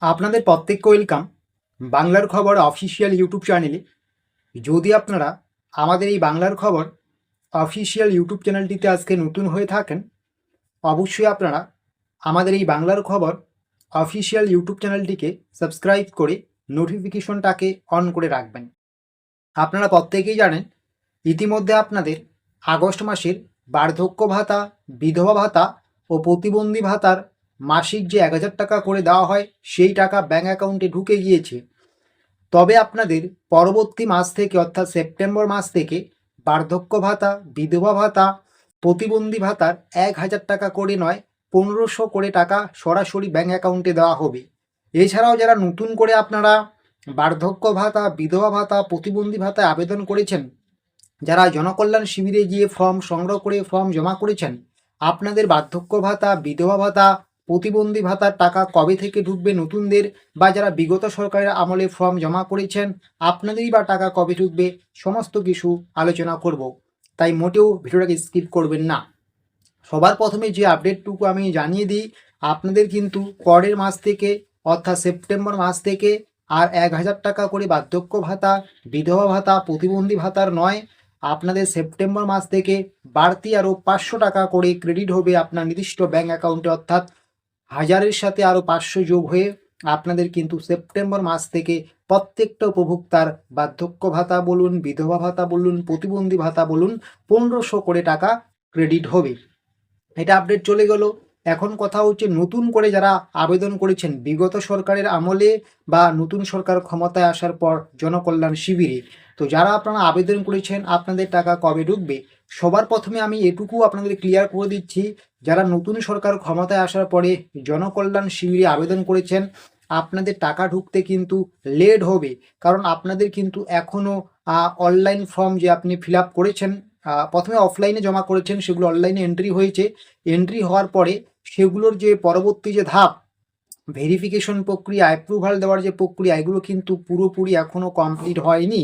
আপনাদের প্রত্যেককে ওয়েলকাম বাংলার খবর অফিসিয়াল ইউটিউব চ্যানেলে। যদি আপনারা আমাদের এই বাংলার খবর অফিসিয়াল ইউটিউব চ্যানেলটিতে আজকে নতুন হয়ে থাকেন, অবশ্যই আপনারা আমাদের এই বাংলার খবর অফিসিয়াল ইউটিউব চ্যানেলটিকে সাবস্ক্রাইব করে নোটিফিকেশনটাকে অন করে রাখবেন। আপনারা প্রত্যেকেই জানেন ইতিমধ্যে আপনাদের আগস্ট মাসের বার্ধক্য ভাতা, বিধবা ভাতা ও প্রতিবন্ধী ভাতার মাসিক যে ১,০০০ টাকা করে দেওয়া হয় সেই টাকা ব্যাঙ্ক অ্যাকাউন্টে ঢুকে গিয়েছে। তবে আপনাদের পরবর্তী মাস থেকে অর্থাৎ সেপ্টেম্বর মাস থেকে বার্ধক্য ভাতা, বিধবা ভাতা, প্রতিবন্ধী ভাতার ১,০০০ টাকা করে নয় ১৫০০ করে টাকা সরাসরি ব্যাঙ্ক অ্যাকাউন্টে দেওয়া হবে। এছাড়াও যারা নতুন করে আপনারা বার্ধক্য ভাতা, বিধবা ভাতা, প্রতিবন্ধী ভাতায় আবেদন করেছেন, যারা জনকল্যাণ শিবিরে গিয়ে ফর্ম সংগ্রহ করে ফর্ম জমা করেছেন, আপনাদের বার্ধক্য ভাতা, বিধবা ভাতা, প্রতিবন্ধী ভাতার টাকা কবে থেকে ঢুকবে নতুনদের, বা যারা বিগত সরকারের আমলে ফর্ম জমা করেছেন আপনাদেরই বা টাকা কবে ঢুকবে, সমস্ত কিছু আলোচনা করব। তাই মোটেও ভিডিওটাকে স্কিপ করবেন না। সবার প্রথমে যে আপডেটটুকু আমি জানিয়ে দিই, আপনাদের কিন্তু পরের মাস থেকে অর্থাৎ সেপ্টেম্বর মাস থেকে আর ১,০০০ টাকা করে বার্ধক্য ভাতা, বিধবা ভাতা, প্রতিবন্ধী ভাতার নয়, আপনাদের সেপ্টেম্বর মাস থেকে বাড়তি আরও ৫০০ টাকা করে ক্রেডিট হবে আপনার নির্দিষ্ট ব্যাঙ্ক অ্যাকাউন্টে। অর্থাৎ ১,০০০-এর সাথে আরও ৫০০ যোগ হয়ে আপনাদের কিন্তু সেপ্টেম্বর মাস থেকে প্রত্যেকটা উপভোক্তার বার্ধক্য ভাতা বলুন, বিধবা ভাতা বলুন, প্রতিবন্ধী ভাতা বলুন, ১৫০০ করে টাকা ক্রেডিট হবে। এটা আপডেট চলে গেল। এখন কথা হচ্ছে নতুন করে যারা আবেদন করেছেন বিগত সরকারের আমলে বা নতুন সরকার ক্ষমতায় আসার পর জনকল্যাণ শিবিরে, তো যারা আপনারা আবেদন করেছেন আপনাদের টাকা কবে ঢুকবে, সবার প্রথমে আমি এটুকু আপনাদের ক্লিয়ার করে দিচ্ছি, যারা নতুন সরকার ক্ষমতায় আসার পরে জনকল্যাণ শিবিরে আবেদন করেছেন আপনাদের টাকা ঢুকতে কিন্তু লেট হবে। কারণ আপনাদের কিন্তু এখনও অনলাইন ফর্ম যে আপনি ফিল আপ করেছেন, প্রথমে অফলাইনে জমা করেছেন, সেগুলো অনলাইনে এন্ট্রি হয়েছে। এন্ট্রি হওয়ার পরে সেগুলোর যে পরবর্তী যে ধাপ, ভেরিফিকেশন প্রক্রিয়া, অ্যাপ্রুভাল দেওয়ার যে প্রক্রিয়া, এগুলো কিন্তু পুরোপুরি এখনও কমপ্লিট হয়নি।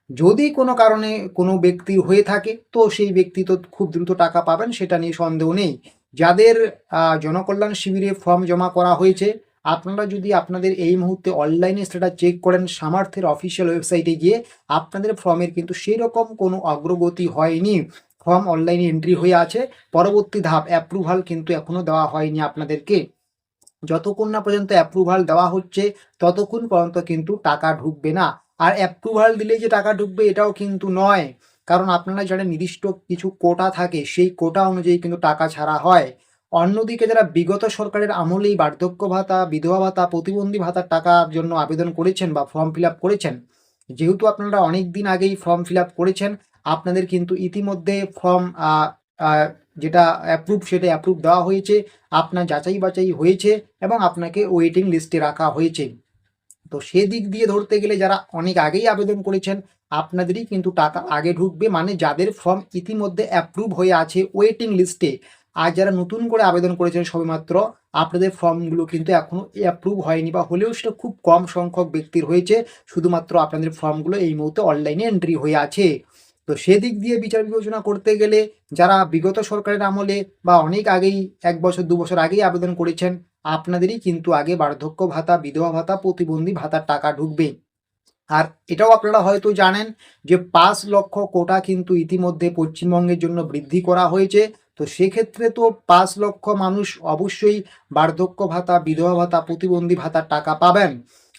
যদি কোনো কারণে কোনো ব্যক্তির হয়ে থাকে তো সেই ব্যক্তি তো খুব দ্রুত টাকা পাবেন, সেটা নিয়ে সন্দেহ নেই। যাদের জনকল্যাণ শিবিরে ফর্ম জমা করা হয়েছে, আপনারা যদি আপনাদের এই মুহূর্তে অনলাইনে সেটা চেক করেন সামর্থ্যের অফিসিয়াল ওয়েবসাইটে গিয়ে, আপনাদের ফর্মের কিন্তু সেই রকম কোনো অগ্রগতি হয়নি। ফর্ম অনলাইনে এন্ট্রি হয়ে আছে, পরবর্তী ধাপ অ্যাপ্রুভাল কিন্তু এখনও দেওয়া হয়নি আপনাদেরকে। যতক্ষণ না পর্যন্ত অ্যাপ্রুভাল দেওয়া হচ্ছে ততক্ষণ পর্যন্ত কিন্তু টাকা ঢুকবে না। আর অ্যাপ্রুভাল দিলে যে টাকা ঢুকবে এটাও কিন্তু নয়, কারণ আপনারা জানেন নির্দিষ্ট কিছু কোটা থাকে, সেই কোটা অনুযায়ী কিন্তু টাকা ছাড়া হয়। অন্যদিকে যারা বিগত সরকারের আমলেই বার্ধক্য ভাতা, বিধবা ভাতা, প্রতিবন্ধী ভাতার টাকার জন্য আবেদন করেছেন বা ফর্ম ফিল আপ করেছেন, যেহেতু আপনারা অনেক দিন আগেই ফর্ম ফিল আপ করেছেন, আপনাদের কিন্তু ইতিমধ্যে ফর্ম যেটা অ্যাপ্রুভ সেটা অ্যাপ্রুভ দেওয়া হয়েছে, আপনার যাচাই বাছাই হয়েছে এবং আপনাকে ওয়েটিং লিস্টে রাখা হয়েছে। তো সেদিক দিয়ে ধরতে গেলে যারা অনেক আগেই আবেদন করেছেন আপনাদেরই কিন্তু টাকা আগে ঢুকবে, মানে যাদের ফর্ম ইতিমধ্যে অ্যাপ্রুভ হয়ে আছে ওয়েটিং লিস্টে। আর যারা নতুন করে আবেদন করেছেন সবেমাত্র, আপনাদের ফর্মগুলো কিন্তু এখনও অ্যাপ্রুভ হয়নি, বা হলেও সেটা খুব কম সংখ্যক ব্যক্তির হয়েছে। শুধুমাত্র আপনাদের ফর্মগুলো এই মুহূর্তে অনলাইনে এন্ট্রি হয়ে আছে। তো সেদিক দিয়ে বিচার বিবেচনা করতে গেলে যারা বিগত সরকারের আমলে বা অনেক আগেই ১ বছর ২ বছর আগেই আবেদন করেছেন, আপনাদেরই কিন্তু আগে বার্ধক্য ভাতা, বিধবা ভাতা, প্রতিবন্ধী ভাতার টাকা ঢুকবে। আর এটাও আপনারা হয়তো জানেন যে ৫ লক্ষ কোটা কিন্তু ইতিমধ্যে পশ্চিমবঙ্গের জন্য বৃদ্ধি করা হয়েছে। তো সেক্ষেত্রে তো ৫ লক্ষ মানুষ অবশ্যই বার্ধক্য ভাতা, বিধবা ভাতা, প্রতিবন্ধী ভাতার টাকা পাবেন।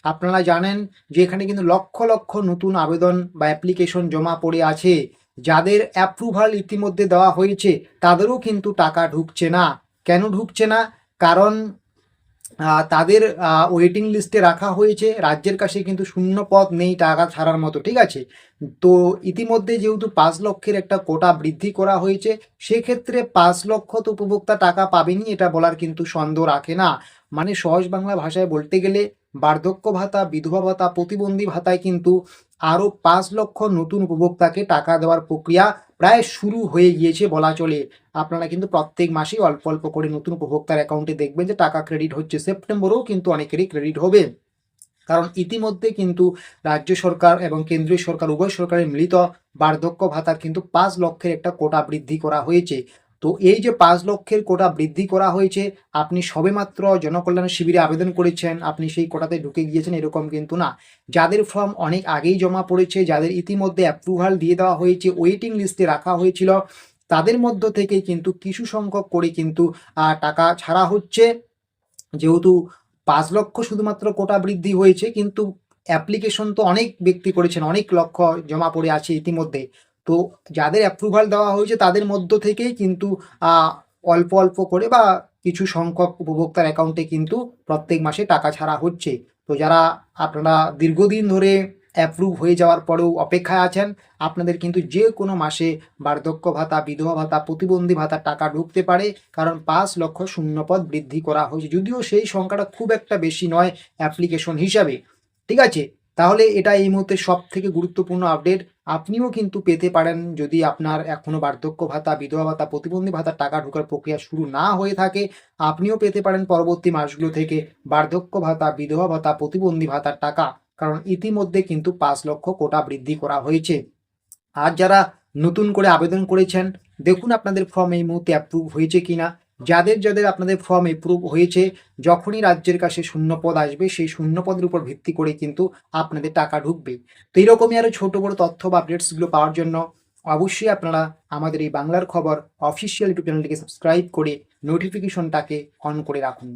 আপনারা জানেন যে এখানে কিন্তু লক্ষ লক্ষ নতুন আবেদন বা অ্যাপ্লিকেশন জমা পড়ে আছে, যাদের অ্যাপ্রুভাল ইতিমধ্যে দেওয়া হয়েছে তাদেরও কিন্তু টাকা ঢুকছে না। কেন ঢুকছে না? কারণ তাদের ওয়েটিং লিস্টে রাখা হয়েছে, রাজ্যের কাছে কিন্তু শূন্য পদ নেই টাকা ছাড়ার মতো, ঠিক আছে? তো ইতিমধ্যে যেহেতু ৫ লক্ষের একটা কোটা বৃদ্ধি করা হয়েছে, সেক্ষেত্রে ৫ লক্ষ তো উপভোক্তা টাকা পাবেনি এটা বলার কিন্তু সন্দেহ রাখে না। মানে সহজ বাংলা ভাষায় বলতে গেলে বার্ধক্য ভাতা, বিধবা ভাতা, প্রতিবন্ধী ভাতায় কিন্তু আরও ৫ লক্ষ নতুন উপভোক্তাকে টাকা দেওয়ার প্রক্রিয়া প্রায় শুরু হয়ে গিয়েছে বলা চলে। আপনারা কিন্তু প্রত্যেক মাসেই অল্প অল্প করে নতুন উপভোক্তার অ্যাকাউন্টে দেখবেন যে টাকা ক্রেডিট হচ্ছে। সেপ্টেম্বরেও কিন্তু অনেকেরই ক্রেডিট হবে, কারণ ইতিমধ্যে কিন্তু রাজ্য সরকার এবং কেন্দ্রীয় সরকার উভয় সরকারের মিলিত বার্ধক্য ভাতার কিন্তু ৫ লক্ষের একটা কোটা বৃদ্ধি করা হয়েছে। তো এই যে 5 লক্ষের কোটা বৃদ্ধি করা হয়েছে, আপনি সবেমাত্র জনকল্যাণ শিবিরে আবেদন করেছেন, আপনি সেই কোটাতে ঢুকে গিয়েছেন এরকম কিন্তু না। যাদের ফর্ম অনেক আগেই জমা পড়েছে, যাদের ইতিমধ্যে অ্যাপ্রুভাল দিয়ে দেওয়া হয়েছে, ওয়েটিং লিস্টে রাখা হয়েছিল, তাদের মধ্য থেকেই কিন্তু কিছু সংখ্যক করে কিন্তু টাকা ছাড়া হচ্ছে। যেহেতু 5 লক্ষ শুধুমাত্র কোটা বৃদ্ধি হয়েছে, কিন্তু অ্যাপ্লিকেশন তো অনেক ব্যক্তি করেছেন, অনেক লক্ষ জমা পড়ে আছে ইতিমধ্যে। তো যাদের অ্যাপ্রুভাল দেওয়া হয়েছে তাদের মধ্য থেকেই কিন্তু অল্প অল্প করে বা কিছু সংখ্যক উপভোক্তার অ্যাকাউন্টে কিন্তু প্রত্যেক মাসে টাকা ছাড়া হচ্ছে। তো যারা আপনারা দীর্ঘদিন ধরে অ্যাপ্রুভ হয়ে যাওয়ার পরেও অপেক্ষায় আছেন, আপনাদের কিন্তু যে কোনো মাসে বার্ধক্য ভাতা, বিধবা ভাতা, প্রতিবন্ধী ভাতার টাকা ঢুকতে পারে, কারণ 5 লক্ষ শূন্যপদ বৃদ্ধি করা হয়েছে, যদিও সেই সংখ্যাটা খুব একটা বেশি নয় অ্যাপ্লিকেশন হিসাবে। ঠিক আছে, তাহলে এটা এই মুহূর্তে সব থেকে গুরুত্বপূর্ণ আপডেট। আপনিও কিন্তু পেতে পারেন, যদি আপনার এখনও বার্ধক্য ভাতা, বিধবা ভাতা, প্রতিবন্ধী ভাতার টাকা ঢোকার প্রক্রিয়া শুরু না হয়ে থাকে, আপনিও পেতে পারেন পরবর্তী মাসগুলো থেকে বার্ধক্য ভাতা, বিধবা ভাতা, প্রতিবন্ধী ভাতার টাকা, কারণ ইতিমধ্যে কিন্তু 5 লক্ষ কোটা বৃদ্ধি করা হয়েছে। আর যারা নতুন করে আবেদন করেছেন, দেখুন আপনাদের ফর্ম এই মুহূর্তে অ্যাপ্রুভ হয়েছে কিনা। যাদের যাদের আপনাদের ফর্ম অ্যাপ্রুভ হয়েছে, যখনই রাজ্যের কাছে শূন্যপদ আসবে, সেই শূন্যপদের উপর ভিত্তি করে কিন্তু আপনাদের টাকা ঢুকবে। তো এইরকমই আরও ছোট বড় তথ্য বা আপডেটসগুলো পাওয়ার জন্য অবশ্যই আপনারা আমাদের এই বাংলার খবর অফিসিয়াল ইউটিউব চ্যানেলটিকে সাবস্ক্রাইব করে নোটিফিকেশনটাকে অন করে রাখুন।